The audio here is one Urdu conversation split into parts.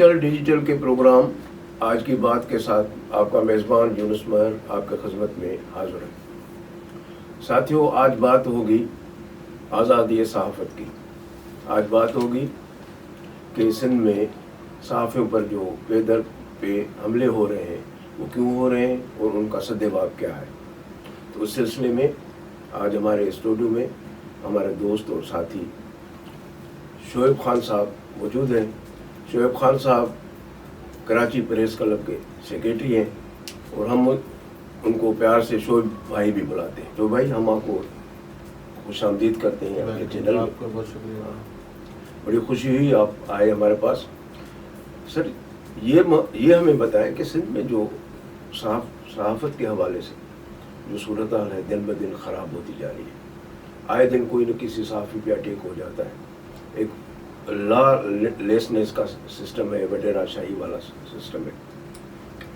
ہلچل ڈیجیٹل کے پروگرام آج کی بات کے ساتھ آپ کا میزبان یونس مہر آپ کی خدمت میں حاضر ہے۔ ساتھیوں، آج بات ہوگی آزادی صحافت کی۔ آج بات ہوگی کہ سندھ میں صحافیوں پر جو بے در پہ حملے ہو رہے ہیں وہ کیوں ہو رہے ہیں اور ان کا سد باب کیا ہے۔ تو اس سلسلے میں آج ہمارے اسٹوڈیو میں ہمارے دوست اور ساتھی شعیب خان صاحب موجود ہیں۔ شعیب خان صاحب کراچی پریس کلب کے سیکریٹری ہیں اور ہم ان کو پیار سے شعیب بھائی بھی بلاتے ہیں۔ تو بھائی، ہم آپ کو خوش آمدید کرتے ہیں اپنے چینل میں۔ آپ کا بہت شکریہ۔ بڑی خوشی ہوئی آپ آئے ہمارے پاس۔ سر، یہ ہمیں بتائیں کہ سندھ میں جو صحافت کے حوالے سے جو صورتحال ہے دن بدن خراب ہوتی جا رہی ہے۔ آئے دن کوئی نہ کسی صحافی پہ اٹیک ہو جاتا ہے۔ ایک لا لیسنس کا سسٹم ہے، وڈیرا شاہی والا سسٹم ہے۔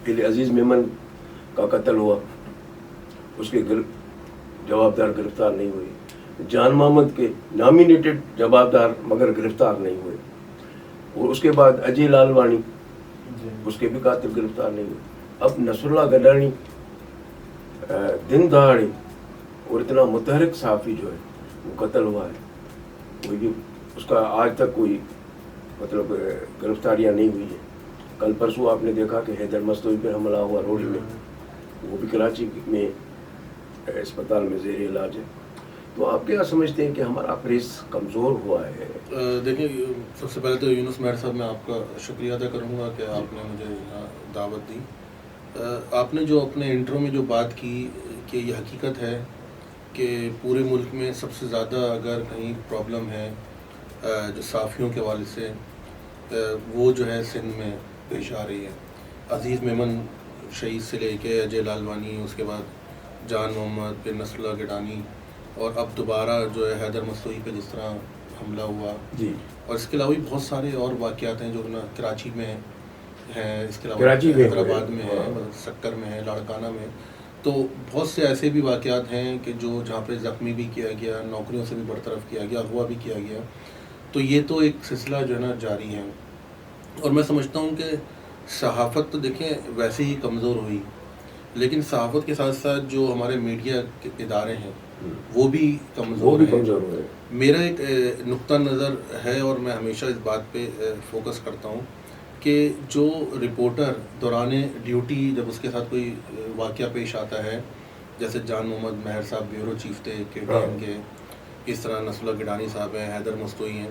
پہلے عزیز میمن کا قتل ہوا، اس کے جوابدار گرفتار نہیں ہوئے۔ جان محمد کے نامینیٹڈ جوابدار مگر گرفتار نہیں ہوئے، اور اس کے بعد اجے لالوانی، اس کے بھی قاتل گرفتار نہیں ہوئے۔ اب نصر اللہ گڈانی دن دہاڑے اور اتنا متحرک صحافی جو ہے وہ قتل ہوا ہے، کوئی بھی اس کا آج تک کوئی گرفتاریاں نہیں ہوئی ہیں۔ کل پرسوں آپ نے دیکھا کہ حیدر مستوی پہ حملہ ہوا روڈ میں، وہ بھی کراچی میں اسپتال میں زیر علاج ہے۔ تو آپ کیا سمجھتے ہیں کہ ہمارا پریس کمزور ہوا ہے؟ دیکھیں، سب سے پہلے تو یونس مہر صاحب میں آپ کا شکریہ ادا کروں گا کہ آپ نے مجھے یہاں دعوت دی۔ آپ نے جو اپنے انٹرو میں جو بات کی کہ یہ حقیقت ہے کہ پورے ملک میں سب سے زیادہ اگر کہیں پرابلم ہے جو صحافیوں کے حوالے سے، وہ جو ہے سندھ میں پیش آ رہی ہے۔ عزیز میمن شہید سے لے کے اجے لالوانی، اس کے بعد جان محمد، پھر نصر اللہ گڈانی، اور اب دوبارہ جو ہے حیدر مستوی پہ جس طرح حملہ ہوا جی، اور اس کے علاوہ بھی بہت سارے اور واقعات ہیں جو نا کراچی میں ہیں، اس کے علاوہ کراچی میں حیدرآباد میں ہے، سکر میں ہے، لاڑکانہ میں۔ تو بہت سے ایسے بھی واقعات ہیں کہ جو جہاں پہ زخمی بھی کیا گیا، نوکریوں سے بھی برطرف کیا گیا، اغوا بھی کیا گیا۔ تو یہ تو ایک سلسلہ جو ہے نا جاری ہے، اور میں سمجھتا ہوں کہ صحافت تو دیکھیں ویسے ہی کمزور ہوئی، لیکن صحافت کے ساتھ ساتھ جو ہمارے میڈیا کے ادارے ہیں وہ بھی کمزور ہیں۔ میرا ایک نقطہ نظر ہے اور میں ہمیشہ اس بات پہ فوکس کرتا ہوں کہ جو رپورٹر دوران ڈیوٹی جب اس کے ساتھ کوئی واقعہ پیش آتا ہے، جیسے جان محمد مہر صاحب بیورو چیف تھے KTN کے، اس طرح نصر اللہ گڈانی صاحب ہیں، حیدر مستوی ہیں،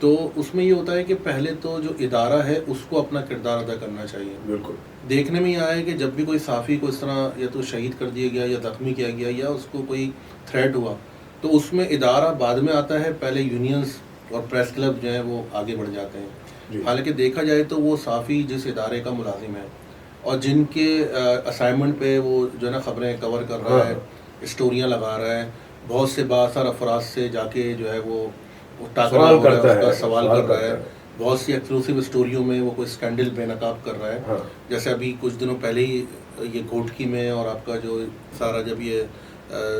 تو اس میں یہ ہوتا ہے کہ پہلے تو جو ادارہ ہے اس کو اپنا کردار ادا کرنا چاہیے۔ بالکل دیکھنے میں یہ آیا کہ جب بھی کوئی صحافی کو اس طرح یا تو شہید کر دیا گیا یا زخمی کیا گیا یا اس کو کوئی تھریٹ ہوا، تو اس میں ادارہ بعد میں آتا ہے، پہلے یونینز اور پریس کلب جو ہیں وہ آگے بڑھ جاتے ہیں۔ حالانکہ دیکھا جائے تو وہ صحافی جس ادارے کا ملازم ہے اور جن کے اسائنمنٹ پہ وہ جو ہے نا خبریں کور کر رہا ہے، اسٹوریاں لگا رہا ہے، بہت سے بااثر افراد سے جا کے جو ہے وہ سوال کرتا ہے، سوال کر رہا ہے، بہت سی ایکسکلوسیو اسٹوریوں میں وہ کوئی اسکینڈل بے نقاب کر رہا ہے۔ جیسے ابھی کچھ دنوں پہلے ہی یہ گھوٹکی میں اور آپ کا جو سارا جب یہ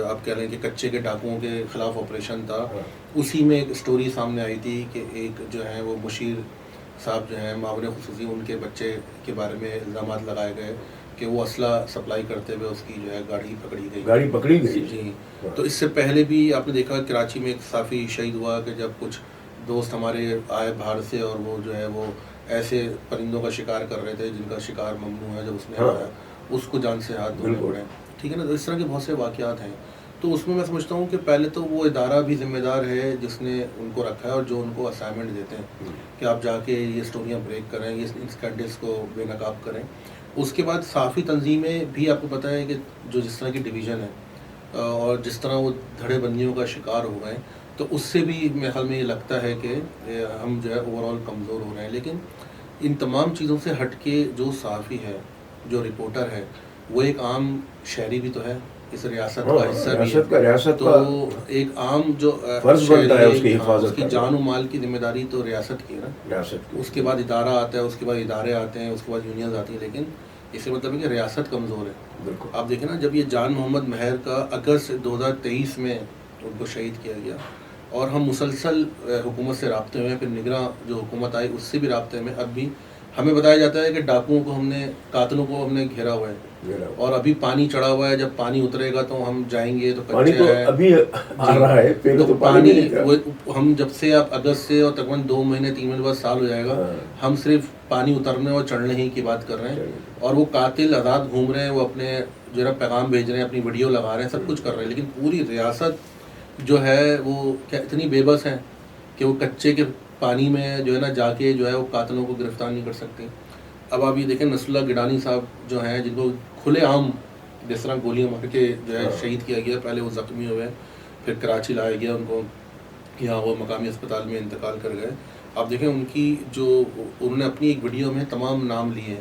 آپ کہہ رہے ہیں کہ کچے کے ڈاکوؤں کے خلاف آپریشن تھا، اسی میں ایک اسٹوری سامنے آئی تھی کہ ایک جو ہے وہ مشیر صاحب جو ہیں معاون خصوصی، ان کے بچے کے بارے میں الزامات لگائے گئے کہ وہ اسلحہ سپلائی کرتے ہوئے اس کی جو ہے گاڑی پکڑی گئی۔ جی، تو اس سے پہلے بھی آپ نے دیکھا کراچی میں ایک صحافی شہید ہوا کہ جب کچھ دوست ہمارے آئے باہر سے اور وہ جو ہے وہ ایسے پرندوں کا شکار کر رہے تھے جن کا شکار ممنوع ہے، جب اس نے آیا اس کو جان سے ہاتھ دھونے پڑے، ٹھیک ہے نا۔ تو اس طرح کے بہت سے واقعات ہیں۔ تو اس میں سمجھتا ہوں کہ پہلے تو وہ ادارہ بھی ذمہ دار ہے جس نے ان کو رکھا ہے اور جو ان کو اسائنمنٹ دیتے ہیں کہ آپ جا کے یہ اسٹوریاں بریک کریں، یہ اسکینڈلس کو بے نقاب کریں۔ اس کے بعد صحافی تنظیمیں بھی آپ کو پتہ ہے کہ جو جس طرح کی ڈویژن ہے اور جس طرح وہ دھڑے بندیوں کا شکار ہو گئے، تو اس سے بھی میرے خیال میں یہ لگتا ہے کہ ہم جو ہے اوور آل کمزور ہو رہے ہیں۔ لیکن ان تمام چیزوں سے ہٹ کے جو صحافی ہے، جو رپورٹر ہے، وہ ایک عام شہری بھی تو ہے، اس ریاست کا حصہ بھی ہے۔ تو ایک عام جو فرض بنتا ہے اس کی حفاظت، اس کی جان و مال کی ذمہ داری تو ریاست کی ہے نا۔ اس کے بعد ادارہ آتا ہے، اس کے بعد ادارے آتے ہیں، اس کے بعد یونینز آتی ہیں، لیکن اس سے مطلب ہے کہ ریاست کمزور ہے۔ آپ دیکھیں نا، جب یہ جان محمد مہر کا اگست 2023 میں ان کو شہید کیا گیا اور ہم مسلسل حکومت سے رابطے میں، پھر نگراں جو حکومت آئی اس سے بھی رابطے میں، اب بھی ہمیں بتایا جاتا ہے کہ ڈاکوؤں کو قاتلوں کو ہم نے گھیرا ہوا ہے اور ابھی پانی چڑھا ہوا ہے, جب پانی اترے گا تو ہم جائیں گے, تو کچے ہے ابھی آ رہا ہے, پہلے تو پانی ہم جب سے آپ اگست سے اور تقریباً 2 مہینے 3 مہینے بعد سال ہو جائے گا, ہم صرف پانی اترنے اور چڑھنے ہی کی بات کر رہے ہیں, اور وہ قاتل آزاد گھوم رہے ہیں, وہ اپنے جو ہے پیغام بھیج رہے ہیں, اپنی ویڈیو لگا رہے ہیں, سب کچھ کر رہے ہیں, لیکن پوری ریاست جو ہے وہ کیا اتنی بے بس ہے کہ وہ کچے کے پانی میں جو ہے نا جا کے جو ہے وہ قاتلوں کو گرفتار نہیں کر سکتے. اب آپ یہ دیکھیں نصر اللہ گڈانی صاحب جو ہیں, جن کو کھلے عام جس طرح گولیاں مار کے جو ہے شہید کیا گیا, پہلے وہ زخمی ہوئے, پھر کراچی لایا گیا ان کو, یہاں وہ مقامی اسپتال میں انتقال کر گئے. آپ دیکھیں ان کی جو انہوں نے اپنی ایک ویڈیو میں تمام نام لیے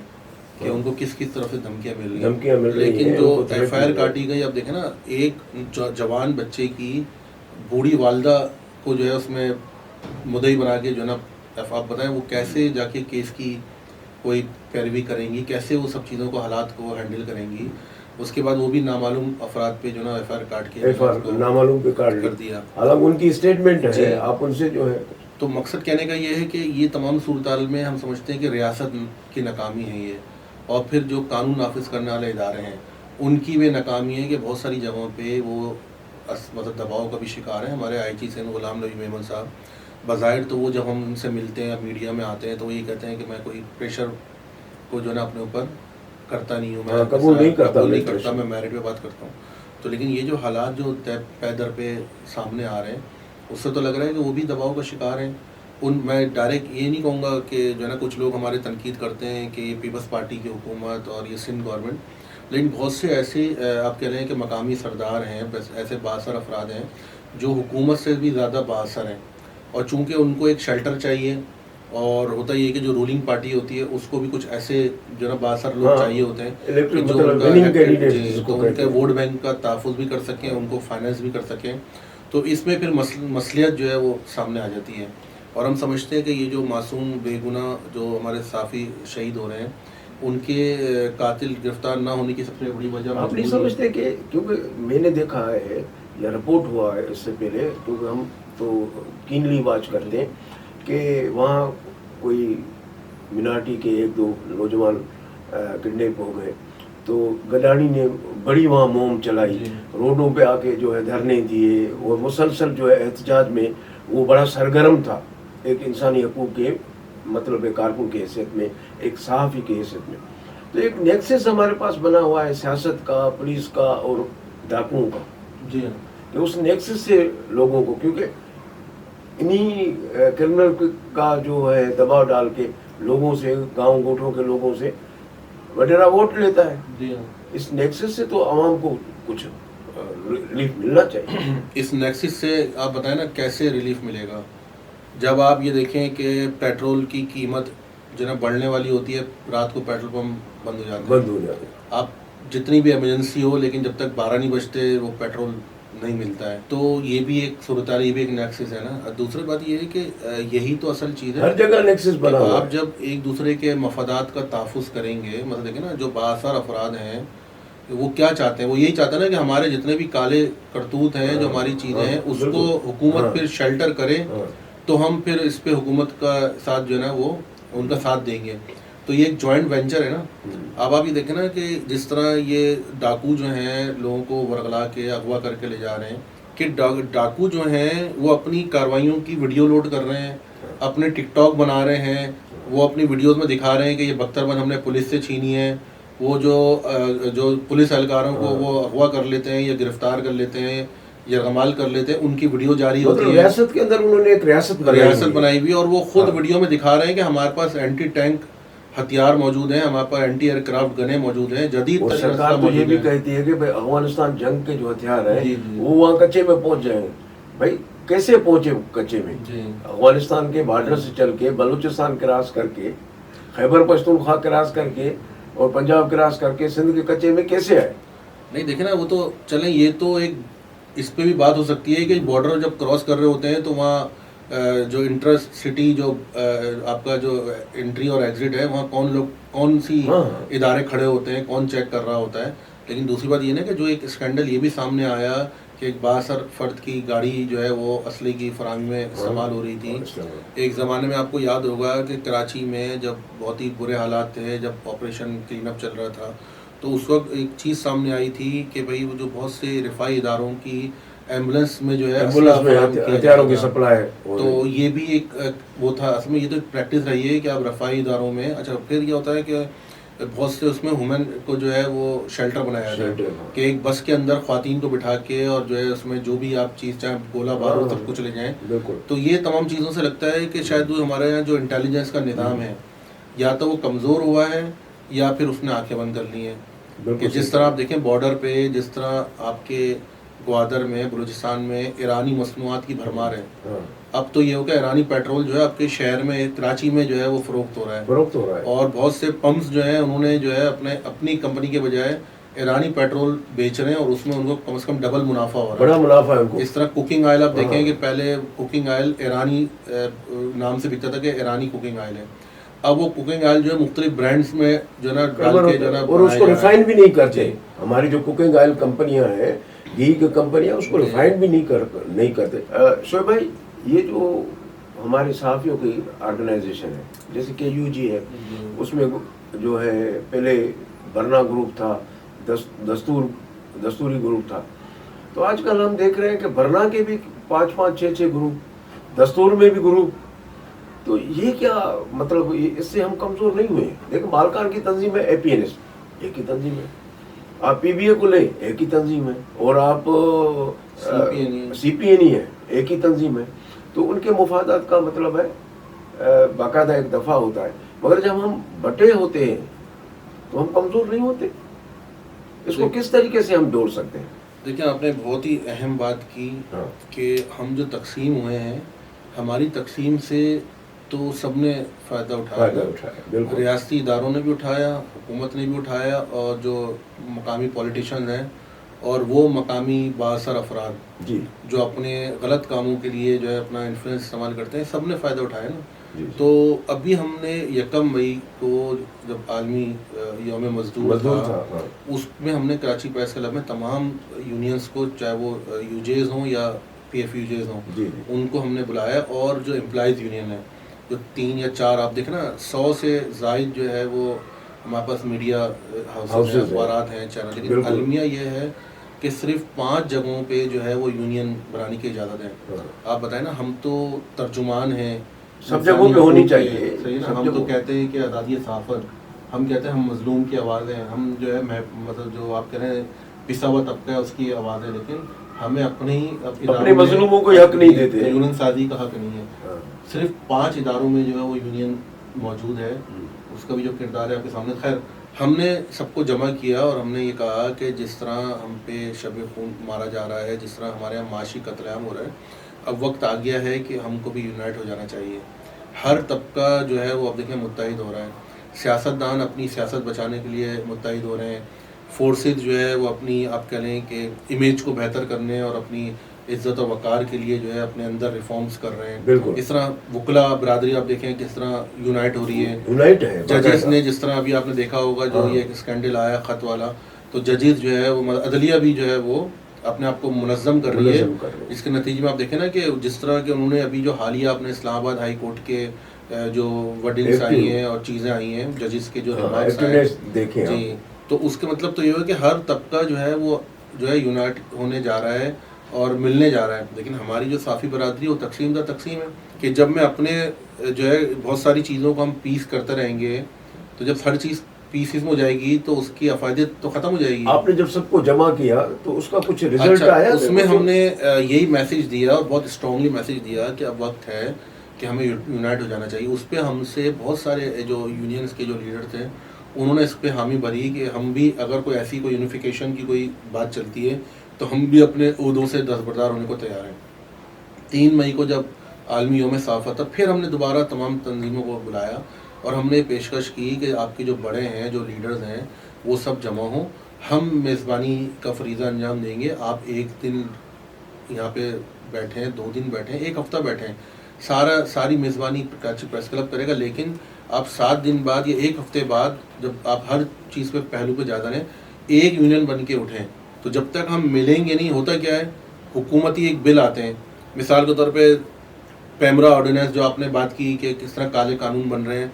کہ ان کو کس کس طرف سے دھمکیاں مل رہی ہیں, لیکن جو ایف آئی آر کاٹی گئی, اب دیکھیں نا ایک جوان بچے کی بوڑھی والدہ کو جو ہے اس میں مدعی بنا کے جو ہے نا, آپ بتائیں وہ کیسے جا کے کیس کی کوئی پیروی کریں گی, کیسے وہ سب چیزوں کو حالات کو ہینڈل کریں گی. اس کے بعد وہ بھی نامعلوم افراد پہ جو ہے نا ایف آئی آر کاٹ کے نامعلوم پہ کاٹ کر دیا, حالانکہ ان کی اسٹیٹمنٹ ہے, آپ ان سے جو ہے. تو مقصد کہنے کا یہ ہے کہ یہ تمام صورتحال میں ہم سمجھتے ہیں کہ ریاست کی ناکامی ہے یہ, اور پھر جو قانون نافذ کرنے والے ادارے ہیں ان کی بھی ناکامی ہے کہ بہت ساری جگہوں پہ وہ مطلب دباؤ کا بھی شکار ہیں. ہمارے آئی جی سین غلام نبی میمن صاحب بظاہر تو وہ جب ہم ان سے ملتے ہیں میڈیا میں آتے ہیں تو وہ یہ کہتے ہیں کہ میں کوئی پریشر کو جو ہے نا اپنے اوپر کرتا نہیں ہوں, میں قبول نہیں کرتا, میں میرٹ پہ بات کرتا ہوں. تو لیکن یہ جو حالات جو پے در پہ سامنے آ رہے ہیں اس سے تو لگ رہا ہے کہ وہ بھی دباؤ کا شکار ہیں. میں ڈائریکٹ یہ نہیں کہوں گا کہ جو ہے نا کچھ لوگ ہمارے تنقید کرتے ہیں کہ یہ پیپلز پارٹی کی حکومت اور یہ سندھ گورنمنٹ, لیکن بہت سے ایسے آپ کہہ رہے ہیں کہ مقامی سردار ہیں, ایسے بااثر افراد ہیں جو حکومت سے بھی زیادہ بااثر ہیں, اور چونکہ ان کو ایک شیلٹر چاہیے, اور ہوتا یہ کہ جو رولنگ پارٹی ہوتی ہے اس کو بھی کچھ ایسے جو نا بااثر لوگ چاہیے ہوتے ہیں کہ جو ان کے ووٹ بینک کا تحفظ بھی کر سکیں, ان کو فائنینس بھی کر سکیں. تو اس میں پھر مصلیت جو ہے وہ سامنے آ جاتی ہے, اور ہم سمجھتے ہیں کہ یہ جو معصوم بے گناہ جو ہمارے صحافی شہید ہو رہے ہیں ان کے قاتل گرفتار نہ ہونے کی سب سے بڑی وجہ آپ نہیں سمجھتے کہ کیونکہ میں نے دیکھا ہے یا رپورٹ ہوا ہے اس سے پہلے, کیونکہ ہم تو کینلی واچ کرتے ہیں کہ وہاں کوئی مناٹی کے 1-2 نوجوان کڈنیپ ہو گئے, تو گڈانی نے بڑی وہاں موم چلائی, روڈوں پہ آ کے جو ہے دھرنے دیے, اور مسلسل جو ہے احتجاج میں وہ بڑا سرگرم تھا, ایک انسانی حقوق کے مطلب ایک کارکن کی حیثیت میں, ایک صحافی کی حیثیت میں. تو ایک نیکسس ہمارے پاس بنا ہوا ہے سیاست کا, پولیس کا اور ڈاکوؤں کا, کہ اس نیکسس سے لوگوں کو, کیونکہ انہی کرمنل کا جو ہے دباؤ ڈال کے لوگوں سے, گاؤں گوٹھوں کے لوگوں سے وڈیرا ووٹ لیتا ہے. اس نیکسس سے تو عوام کو کچھ ریلیف ملنا چاہیے. اس نیکسس سے آپ بتائیں نا کیسے ریلیف ملے گا, جب آپ یہ دیکھیں کہ پیٹرول کی قیمت جو نا بڑھنے والی ہوتی ہے, رات کو پیٹرول پمپ بند ہو جاتے ہیں, آپ جتنی بھی ایمرجنسی ہو لیکن جب تک 12 نہیں بجتے وہ پیٹرول نہیں ملتا ہے. تو یہ بھی ایک صورتحال, یہ بھی ایک نیکسس ہے نا. دوسری بات یہ ہے کہ یہی تو اصل چیز ہے, ہر جگہ نیکسس بنا ہوا ہے. آپ جب ایک دوسرے کے مفادات کا تحفظ کریں گے, مطلب دیکھیں نا جو بااثر افراد ہیں وہ کیا چاہتے ہیں, وہ یہی چاہتے ہیں نا کہ ہمارے جتنے بھی کالے کرتوت ہیں, جو ہماری چیزیں ہیں, اس کو حکومت پھر شیلٹر کرے, تو ہم پھر اس پہ حکومت کا ساتھ جو ہے نا وہ ان کا ساتھ دیں گے. تو یہ ایک جوائنٹ وینچر ہے نا. اب آپ یہ دیکھیں نا کہ جس طرح یہ ڈاکو جو ہیں لوگوں کو ورغلا کے اغوا کر کے لے جا رہے ہیں, کہ ڈاکو جو ہیں وہ اپنی کارروائیوں کی ویڈیو لوڈ کر رہے ہیں, اپنے ٹک ٹاک بنا رہے ہیں, وہ اپنی ویڈیوز میں دکھا رہے ہیں کہ یہ بختر بند ہم نے پولیس سے چھینی ہے. وہ جو پولیس اہلکاروں کو وہ اغوا کر لیتے ہیں یا گرفتار کر لیتے ہیں یا غمال کر لیتے ہیں, ان کی ویڈیو جاری ہوتی ہے. ریاست کے اندر انہوں نے ایک ریاست بنائی ہوئی, اور وہ خود ویڈیو میں دکھا رہے ہیں کہ ہمارے پاس اینٹی ٹینک ہتھیار موجود ہیں, ہمارے پاس اینٹی ایئر کرافٹ گنیں موجود ہیں, جدید. اور سرکار تو یہ بھی کہتی ہے کہ بھائی افغانستان جنگ کے جو ہتھیار ہیں وہ وہاں کچے میں پہنچ جائیں. بھائی کیسے پہنچے کچے میں؟ افغانستان کے بارڈر سے چل کے, بلوچستان کراس کر کے, خیبر پختونخوا کراس کر کے, اور پنجاب کراس کر کے سندھ کے کچے میں کیسے آئے؟ نہیں دیکھیں نا, وہ تو چلیں, یہ تو ایک اس پہ بھی بات ہو سکتی ہے کہ بارڈر جب کراس کر رہے ہوتے ہیں تو وہاں جو انٹر سٹی جو آپ کا جو انٹری اور ایگزٹ ہے وہاں کون سی ادارے کھڑے ہوتے ہیں, کون چیک کر رہا ہوتا ہے. لیکن دوسری بات یہ نا کہ جو ایک اسکینڈل یہ بھی سامنے آیا کہ ایک بااثر فرد کی گاڑی جو ہے وہ اسلحے کی فراہمی میں استعمال ہو رہی تھی. ایک زمانے میں آپ کو یاد ہوگا کہ کراچی میں جب بہت ہی برے حالات تھے, جب آپریشن کلین اپ چل رہا تھا, تو اس وقت ایک چیز سامنے آئی تھی کہ بھائی وہ جو بہت سے رفائی اداروں کی ایمبولینس میں جو ہے ہتھیاروں کی سپلائی, تو یہ بھی ایک وہ تھا. اصل میں یہ تو ایک پریکٹس رہی ہے کہ اب رفائی اداروں میں اچھا پھر یہ ہوتا ہے کہ بہت سے اس میں وومن کو جو ہے وہ شیلٹر بنایا جائے کہ ایک بس کے اندر خواتین کو بٹھا کے اور جو ہے اس میں جو بھی آپ چیز چاہیں گولا بارود سب کچھ لے جائیں. تو یہ تمام چیزوں سے لگتا ہے کہ شاید وہ ہمارے یہاں جو انٹیلیجنس کا نظام ہے یا تو وہ کمزور ہوا ہے یا پھر اس نے آنکھیں بند کر لی ہیں. کہ جس طرح آپ دیکھیں بارڈر پہ جس طرح آپ کے گوادر میں بلوچستان میں ایرانی مصنوعات کی بھرمار ہے, اب تو یہ ہو کہ ایرانی پیٹرول جو ہے آپ کے شہر میں کراچی میں جو ہے وہ فروخت ہو رہا ہے, اور بہت سے پمپس جو ہیں انہوں نے جو ہے اپنی کمپنی کے بجائے ایرانی پیٹرول بیچ رہے ہیں, اور اس میں ان کو کم از کم ڈبل منافع ہو رہا ہے, بڑا منافع ہے. اس طرح کوکنگ آئل آپ دیکھیں کہ پہلے کوکنگ آئل ایرانی نام سے بکتا تھا کہ ایرانی کوکنگ آئل ہے, اب وہ کوکنگ آئل جو ہے مختلف برانڈس میں جو ہے نا ڈال کے جو ہے نا اور اس کو ریفائن بھی نہیں کرتے. ہماری جو کوکنگ آئل کمپنیاں ہیں, گھی کی کمپنیاں, اس کو ریفائن بھی نہیں کرتے. شعیب بھائی, یہ جو ہمارے صحافیوں کی آرگنائزیشن ہے جیسے کہ UG ہے, اس میں جو ہے پہلے برنا گروپ تھا, دستوری گروپ تھا, تو آج کل ہم دیکھ رہے ہیں کہ برنا کے بھی 5-5-6 گروپ, دستور میں بھی گروپ. تو یہ کیا مطلب, اس سے ہم کمزور نہیں ہوئے. دیکھیں مالکان کی تنظیم ہے APNS, ایک ہی تنظیم ہے. آپ PBA کو لیں, ایک ہی تنظیم ہے, اور آپ CPNE ہے, ایک ہی تنظیم ہے. تو ان کے مفادات کا مطلب ہے باقاعدہ ایک دفعہ ہوتا ہے, مگر جب ہم بٹے ہوتے ہیں تو ہم کمزور نہیں ہوتے. اس کو کس طریقے سے ہم دوڑ سکتے ہیں؟ دیکھیں آپ نے بہت ہی اہم بات کی کہ ہم جو تقسیم ہوئے ہیں, ہماری تقسیم سے تو سب نے فائدہ اٹھایا. ریاستی اداروں نے بھی اٹھایا, حکومت نے بھی اٹھایا, اور جو مقامی پولیٹیشین ہیں اور وہ مقامی بااثر افراد جو اپنے غلط کاموں کے لیے جو ہے اپنا انفلوئنس استعمال کرتے ہیں, سب نے فائدہ اٹھایا نا. تو ابھی ہم نے 1 مئی کو جب عالمی یوم مزدور تھا, اس میں ہم نے کراچی پریس کلب میں تمام یونینز کو, چاہے وہ UJs ہوں یا PFUJs ہوں, ان کو ہم نے بلایا, اور جو امپلائیز یونین ہے جو 3 یا 4 آپ دیکھیں نا 100 سے زائد جو ہے وہ ہمارے پاس میڈیا ہاؤسز ہیں, اخبارات ہیں, چینل, لیکن المیہ یہ ہے کہ صرف 5 جگہوں پہ جو ہے وہ یونین بنانے کی اجازت ہے. آپ بتائیں نا, ہم تو ترجمان ہیں, سب جگہوں پہ ہونی چاہیے. صحیح نا, ہم تو کہتے ہیں کہ آزادی صحافت, ہم کہتے ہیں ہم مظلوم کی آواز ہیں, ہم جو ہے مطلب جو آپ کہہ رہے ہیں پسا ہوا طبقہ ہے اس کی آواز ہے, لیکن ہمیں اپنے مظلوموں کو حق نہیں دیتے, یونین سازی کا حق نہیں ہے. صرف 5 اداروں میں جو ہے وہ یونین موجود ہے, اس کا بھی جو کردار ہے آپ کے سامنے. خیر, ہم نے سب کو جمع کیا اور ہم نے یہ کہا کہ جس طرح ہم پہ شب خون مارا جا رہا ہے, جس طرح ہمارے یہاں معاشی قتل عام ہو رہا ہے, اب وقت آ گیا ہے کہ ہم کو بھی یونائٹ ہو جانا چاہیے. ہر طبقہ جو ہے وہ اب دیکھیں متحد ہو رہا ہے. سیاستدان اپنی سیاست بچانے کے لیے متحد ہو رہے ہیں, فورسز جو ہے وہ اپنی آپ کہہ لیں کہ امیج کو بہتر کرنے اور اپنی عزت و وقار کے لیے جو ہے اپنے اندر ریفارمز کر رہے ہیں. اس طرح وکلا برادری آپ دیکھیں کس طرح یونائٹ ہو رہی ہے. ججز نے جس طرح ابھی آپ نے دیکھا ہوگا جو یہ ایک اسکینڈل آیا خط والا, تو ججز جو ہے وہ عدلیہ بھی جو ہے وہ اپنے آپ کو منظم کر رہی ہے. اس کے نتیجے میں آپ دیکھیں نا کہ جس طرح کہ انہوں نے ابھی جو حالیہ اپنے اسلام آباد ہائی کورٹ کے جو ورڈنگس آئی ہیں اور چیزیں آئی ہیں, ججز کے جو ریمارکس آئے جی, تو اس کے مطلب تو یہ ہے کہ ہر طبقہ جو ہے وہ جو ہے یونائٹ ہونے جا رہا ہے اور ملنے جا رہا ہے. لیکن ہماری جو صافی برادری وہ تقسیم در تقسیم ہے کہ جب میں اپنے جو ہے بہت ساری چیزوں کو ہم پیس کرتے رہیں گے, تو جب ہر چیز پیسز میں ہو جائے گی تو اس کی افادیت تو ختم ہو جائے گی. آپ نے جب سب کو جمع کیا تو اس کا کچھ رزلٹ آیا؟ اس میں ہم نے یہی میسیج دیا اور بہت اسٹرانگلی میسیج دیا کہ اب وقت ہے کہ ہمیں یونائٹ ہو جانا چاہیے. اس پہ ہم سے بہت سارے جو یونینز کے جو لیڈر تھے انہوں نے اس پہ حامی بھری کہ ہم بھی اگر کوئی ایسی کوئی یونیفیکیشن کی کوئی بات چلتی ہے تو ہم بھی اپنے عہدوں سے دستبردار ہونے کو تیار ہیں. 3 مئی کو جب عالمی یوم صحافت تھا, پھر ہم نے دوبارہ تمام تنظیموں کو بلایا اور ہم نے پیشکش کی کہ آپ کے جو بڑے ہیں, جو لیڈرز ہیں, وہ سب جمع ہوں, ہم میزبانی کا فریضہ انجام دیں گے. آپ 1 دن یہاں پہ بیٹھیں, 2 دن بیٹھیں, 1 ہفتہ بیٹھیں, ساری میزبانی کراچی پریس کلب کرے گا. لیکن آپ 7 دن بعد یا 1 ہفتے بعد جب آپ ہر چیز پہ پہلو پہ جا رہے ہیں, ایک یونین بن کے اٹھیں. تو جب تک ہم ملیں گے نہیں, ہوتا کیا ہے, حکومتی ایک بل آتے ہیں, مثال کے طور پہ پیمرا آرڈیننس جو آپ نے بات کی کہ کس طرح کالے قانون بن رہے ہیں,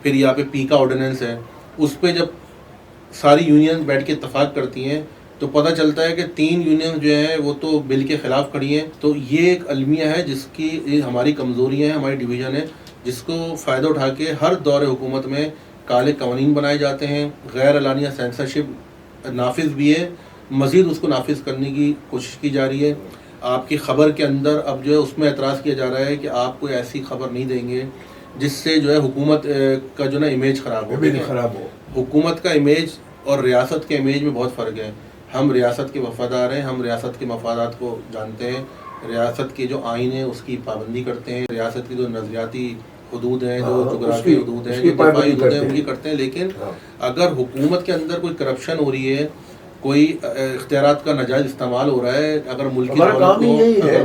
پھر یہاں پہ پیکا آرڈیننس ہے, اس پہ جب ساری یونین بیٹھ کے اتفاق کرتی ہیں تو پتہ چلتا ہے کہ 3 یونین جو ہیں وہ تو بل کے خلاف کھڑی ہیں. تو یہ ایک المیہ ہے جس کی ہماری کمزوریاں ہیں, ہماری ڈویژن ہے, جس کو فائدہ اٹھا کے ہر دور حکومت میں کالے قوانین بنائے جاتے ہیں, غیر اعلانیہ سینسرشپ نافذ بھی ہے, مزید اس کو نافذ کرنے کی کوشش کی جا رہی ہے. آپ کی خبر کے اندر اب جو ہے اس میں اعتراض کیا جا رہا ہے کہ آپ کوئی ایسی خبر نہیں دیں گے جس سے جو ہے حکومت کا جو نا امیج خراب ہو. حکومت کا امیج اور ریاست کے امیج میں بہت فرق ہے. ہم ریاست کے وفادار ہیں, ہم ریاست کے مفادات کو جانتے ہیں, ریاست کے جو آئین ہے اس کی پابندی کرتے ہیں, ریاست کی جو نظریاتی حدود ہیں, جو جغرافی حدود ہیں, جو دفاعی حدود ہیں, ان کی کرتے ہیں. لیکن اگر حکومت کے اندر کوئی کرپشن ہو رہی ہے, کوئی اختیارات کا ناجائز استعمال ہو رہا ہے, اگر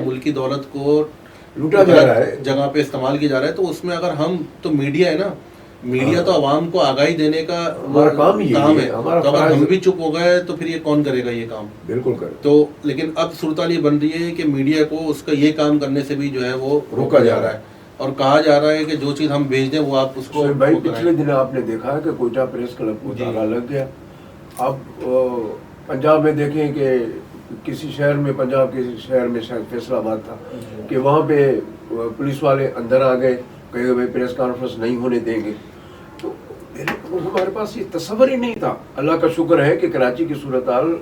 ملکی دولت کو لوٹا جا رہا ہے, جگہ پہ استعمال کیا جا رہا ہے, تو اس میں اگر ہم تو میڈیا ہے نا, میڈیا تو عوام کو آگاہی دینے کا کام ہے. تو اگر ہم بھی چپ ہو گئے تو پھر یہ کون کرے گا یہ کام؟ بالکل کرے. تو لیکن اب صورتحال یہ بن رہی ہے کہ میڈیا کو اس کا یہ کام کرنے سے بھی جو ہے وہ روکا جا رہا ہے, اور کہا جا رہا ہے کہ جو چیز ہم بھیج دیں وہ آپ اس کو. بھائی پچھلے دن آپ نے دیکھا کہ کوئٹہ پریس کلب کو تالا لگ گیا. اب پنجاب میں دیکھیں کہ کسی شہر میں, پنجاب کے شہر میں شاید فیصلہ آباد تھا, کہ وہاں پہ پولیس والے اندر آ گئے, کہے بھائی پریس کانفرنس نہیں ہونے دیں گے. تو ہمارے پاس یہ تصور ہی نہیں تھا. اللہ کا شکر ہے کہ کراچی کی صورتحال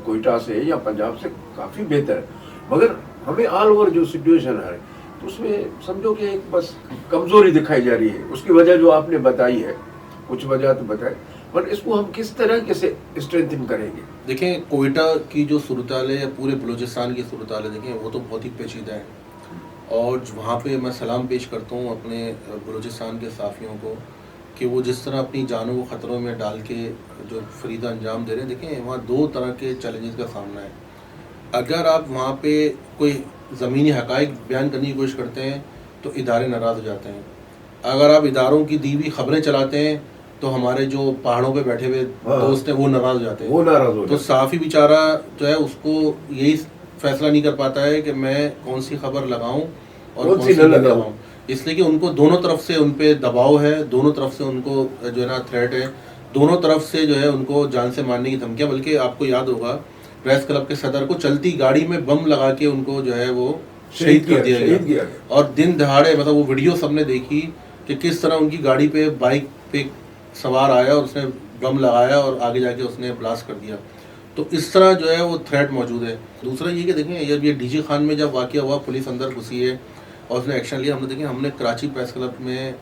کوئٹہ سے یا پنجاب سے کافی بہتر ہے, مگر ہمیں آل اوور جو سچویشن ہے تو اس میں سمجھو کہ ایک بس کمزوری دکھائی جا رہی ہے. اس کی وجہ جو آپ نے بتائی ہے, کچھ وجہ تو بتائے, پر اس کو ہم کس طرح سے اسٹرینتھن کریں گے؟ دیکھیں کوئٹہ کی جو صورتحال ہے یا پورے بلوچستان کی صورتحال ہے, دیکھیں وہ تو بہت ہی پیچیدہ ہے, اور وہاں پہ میں سلام پیش کرتا ہوں اپنے بلوچستان کے صحافیوں کو کہ وہ جس طرح اپنی جانوں کو خطروں میں ڈال کے جو فریضہ انجام دے رہے ہیں. دیکھیں وہاں 2 طرح کے چیلنجز کا سامنا ہے. اگر آپ وہاں پہ کوئی زمینی حقائق بیان کرنے کی کوشش کرتے ہیں تو ادارے ناراض ہو جاتے ہیں. اگر آپ اداروں کی دی ہوئی خبریں چلاتے ہیں تو ہمارے جو پہاڑوں پہ بیٹھے ہوئے دوست ہیں وہ ناراض ہو جاتے ہیں. تو صحافی بیچارہ جو ہے اس کو یہی فیصلہ نہیں کر پاتا ہے کہ میں کون سی خبر لگاؤں اور کون سی نہ لگاؤں, اس لیے کہ ان کو دونوں طرف سے ان پہ دباؤ ہے, دونوں طرف سے ان کو جو ہے نا تھریٹ ہے, دونوں طرف سے جو ہے ان کو جان سے مارنے کی دھمکیاں. بلکہ آپ کو یاد ہوگا پریس کلب کے صدر کو چلتی گاڑی میں بم لگا کے ان کو جو ہے وہ شہید کر دیا گیا, اور دن دہاڑے, مطلب وہ ویڈیو سب نے دیکھی کہ کس طرح ان کی گاڑی پہ بائک پہ سوار آیا اور اس نے بم لگایا اور آگے جا کے اس نے بلاسٹ کر دیا. تو اس طرح جو ہے وہ تھریٹ موجود ہے. دوسرا یہ کہ دیکھیں جب یہ ڈی جی خان میں جب واقعہ ہوا, پولیس اندر گھسی ہے اور اس نے ایکشن لیا. ہم نے دیکھیں, ہم نے کراچی پریس کلب میں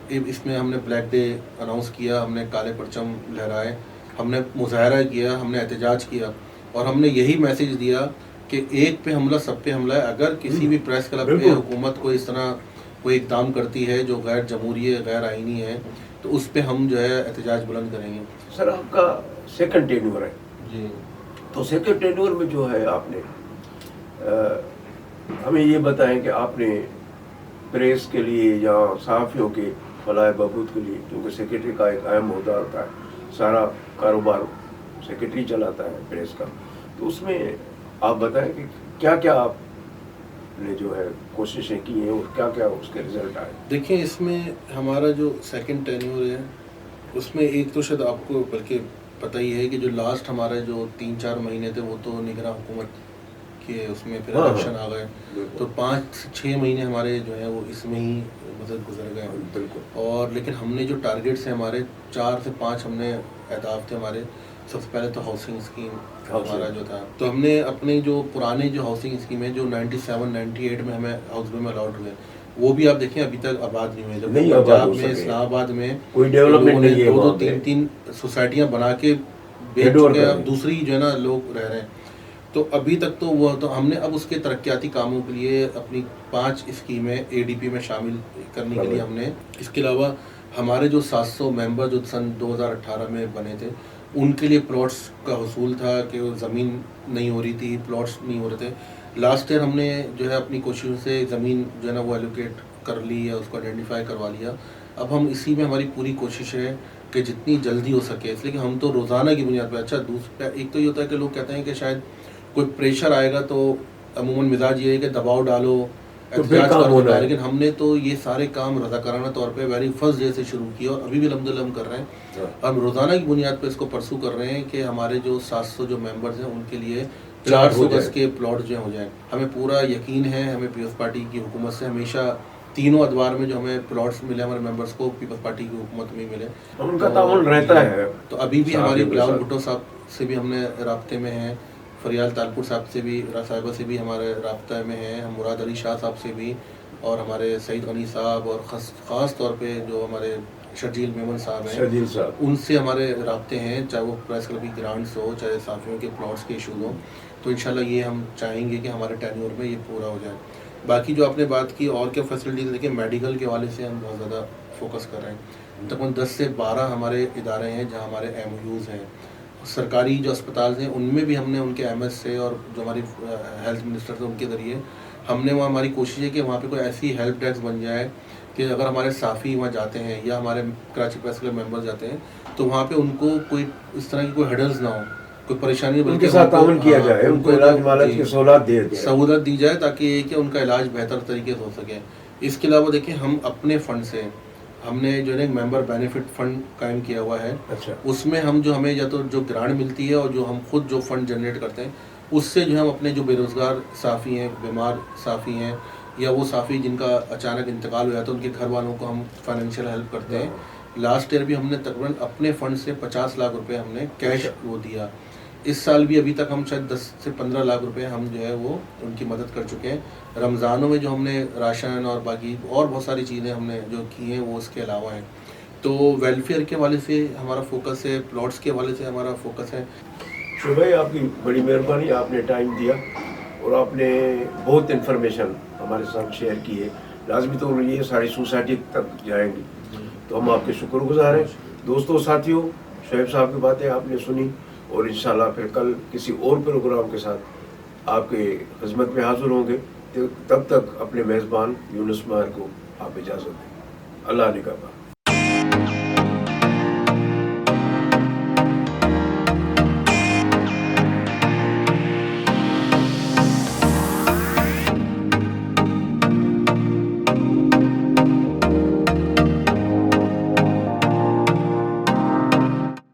اس میں ہم نے بلیک ڈے اناؤنس کیا, ہم نے کالے پرچم لہرائے, ہم نے مظاہرہ کیا, ہم نے احتجاج کیا, اور ہم نے یہی میسیج دیا کہ ایک پہ حملہ سب پہ حملہ ہے. اگر کسی بھی پریس کلب پہ حکومت کو اس طرح کوئی اقدام کرتی ہے جو غیر جمہوری ہے, غیر آئینی ہے, تو اس پہ ہم جو ہے احتجاج بلند کریں گے. سر آپ کا سیکنڈ ٹینیور ہے جی, تو سیکنڈ ٹینیور میں جو ہے آپ نے ہمیں یہ بتائیں کہ آپ نے پریس کے لیے یا صحافیوں کے فلاح بہبود کے لیے, کیونکہ سیکرٹری کا ایک اہم عہدہ ہوتا ہے, سارا کاروبار سیکرٹری چلاتا ہے پریس کا, تو اس میں آپ بتائیں کہ کیا کیا آپ نے جو ہے کوششیں کی ہیں اور کیا کیا اس کے رزلٹ آئے؟ دیکھیں اس میں ہمارا جو سیکنڈ ٹینیور ہے اس میں ایک تو شاید آپ کو بلکہ پتہ ہی ہے کہ جو لاسٹ ہمارے جو 3-4 مہینے تھے وہ تو نگراں حکومت کے اس میں پھر الیکشن آ گئے, تو 5-6 مہینے ہمارے جو ہیں وہ اس میں ہی مطلب گزر گئے. اور لیکن ہم نے جو ٹارگیٹس ہیں ہمارے 4 سے 5 ہم نے اہداف تھے ہمارے. سب سے پہلے تو ہاؤسنگ اسکیم ہمارا جو تھا, تو ہم نے اپنے جو پرانے جو ہاؤسنگ اسکیم ہے جو 97-98 میں ہمیں ہاؤس میں الاٹ ہوئے, وہ بھی آپ دیکھیں ابھی تک آباد نہیں ہوئے. جب پنجاب میں, اسلام آباد میں کوئی ڈیولپمنٹ نہیں ہے, 2-3 سوسائٹیاں بنا کے بیچ چکے ہیں, اب دوسری جو ہے نا لوگ رہ رہے ہیں. تو ابھی تک تو وہ, تو ہم نے اب اس کے ترقیاتی کاموں کے لیے اپنی 5 اسکیمیں ADP میں شامل کرنے کے لیے ہم نے, اس کے علاوہ ہمارے جو 700 ممبر جو سن 2018 میں بنے تھے ان کے لیے پلاٹس کا حصول تھا کہ زمین نہیں ہو رہی تھی, پلاٹس نہیں ہو رہے تھے. لاسٹ ایئر ہم نے جو ہے اپنی کوششوں سے زمین جو ہے نا وہ ایلوکیٹ کر لی یا اس کو آئیڈینٹیفائی کروا لیا. اب ہم اسی میں ہماری پوری کوشش ہے کہ جتنی جلدی ہو سکے، اس لیے کہ ہم تو روزانہ کی بنیاد پہ اچھا دوسرا ایک تو یہ ہوتا ہے کہ لوگ کہتے ہیں کہ شاید کوئی پریشر آئے گا تو عموماً مزاج یہ ہے کہ دباؤ ڈالو، احتجاج کرو، لیکن ہم نے تو یہ سارے کام رضاکارانہ طور پہ ویری فرسٹ ڈے سے شروع کیے اور ابھی بھی الحمدللہ ہم کر رہے ہیں. ہم روزانہ کی بنیاد پہ اس کو پرسو کر رہے ہیں کہ ہمارے جو 700 جو ممبرز ہیں ان کے لیے 400 گز کے پلاٹ جو ہو جائیں. ہمیں پورا یقین ہے، ہمیں پیپلز پارٹی کی حکومت سے ہمیشہ تینوں ادوار میں جو ہمیں پلاٹس ملے ہمارے ممبرس کو پیپلز پارٹی کی حکومت میں ملے، ان کا تعاون رہتا ہے. تو ابھی بھی ہماری بلاول بھٹو صاحب سے بھی ہم نے رابطے میں ہیں، فریال تالپور صاحب سے بھی، صاحبہ سے بھی ہمارے رابطہ میں ہیں، ہم مراد علی شاہ صاحب سے بھی، اور ہمارے سعید غنی صاحب، اور خاص طور پہ جو ہمارے شرجیل میمن صاحب ہیں ان سے ہمارے رابطے ہیں، چاہے وہ پریس کلب کی گرانٹس ہو، چاہے صحافیوں کے پلاٹس کے ایشوز ہوں. تو انشاءاللہ یہ ہم چاہیں گے کہ ہمارے ٹینیور میں یہ پورا ہو جائے. باقی جو آپ نے بات کی اور کیا فیسلٹیز، دیکھیں میڈیکل کے حوالے سے ہم بہت زیادہ فوکس کر رہے ہیں. تقریباً 10 سے 12 ہمارے ادارے ہیں جہاں ہمارے ایم او یوز ہیں. سرکاری جو اسپتال ہیں ان میں بھی ہم نے ان کے ایم ایس سے اور جو ہماری ہیلتھ منسٹر تھے ان کے ذریعے ہم نے وہاں، ہماری کوشش ہے کہ وہاں پہ کوئی ایسی ہیلپ ڈیسک بن جائے کہ اگر ہمارے صحافی وہاں جاتے ہیں یا ہمارے کراچی پریس کلب ممبر جاتے ہیں تو وہاں پہ ان کو کوئی اس طرح کی کوئی ہڈلز نہ ہو، کوئی پریشانی، ان کے ساتھ تعاون کیا جائے، ان کو علاج معالج کی سہولت دی جائے تاکہ یہ کہ ان کا علاج بہتر طریقے سے ہو سکے. اس کے علاوہ دیکھیں ہم اپنے فنڈ سے ہم نے جو ہے ممبر بینیفٹ فنڈ قائم کیا ہوا ہے. اس میں ہم جو ہمیں یا تو جو گرانٹ ملتی ہے اور جو ہم خود جو فنڈ جنریٹ کرتے ہیں اس سے جو ہم اپنے جو بے روزگار صحافی ہیں، بیمار صحافی ہیں، یا وہ صحافی جن کا اچانک انتقال ہو جاتا ہے ان کے گھر والوں کو ہم فائنینشیل ہیلپ کرتے ہیں. لاسٹ ایئر بھی ہم نے تقریباً اپنے فنڈ سے 50 لاکھ روپے ہم نے کیش وہ دیا. اس سال بھی ابھی تک ہم شاید 10 سے 15 لاکھ روپے ہم جو ہے وہ ان کی مدد کر چکے ہیں. رمضانوں میں جو ہم نے راشن اور باقی اور بہت ساری چیزیں ہم نے جو کی ہیں وہ اس کے علاوہ ہیں. تو ویلفیئر کے حوالے سے ہمارا فوکس ہے، پلاٹس کے حوالے سے ہمارا فوکس ہے. شعیب بھائی آپ کی بڑی مہربانی، آپ نے ٹائم دیا اور آپ نے بہت انفارمیشن ہمارے ساتھ شیئر کی ہے. لازمی طور پر یہ ساری سوسائٹی تک جائیں گی تو ہم آپ کے شکر گزار ہیں. دوستوں ساتھیوں، شعیب صاحب کی باتیں آپ نے سنی اور انشاءاللہ پھر کل کسی اور پروگرام کے ساتھ آپ کے خدمت میں حاضر ہوں گے. تب تک اپنے میزبان یونس ماہر کو آپ اجازت دیں. اللہ نگہبان.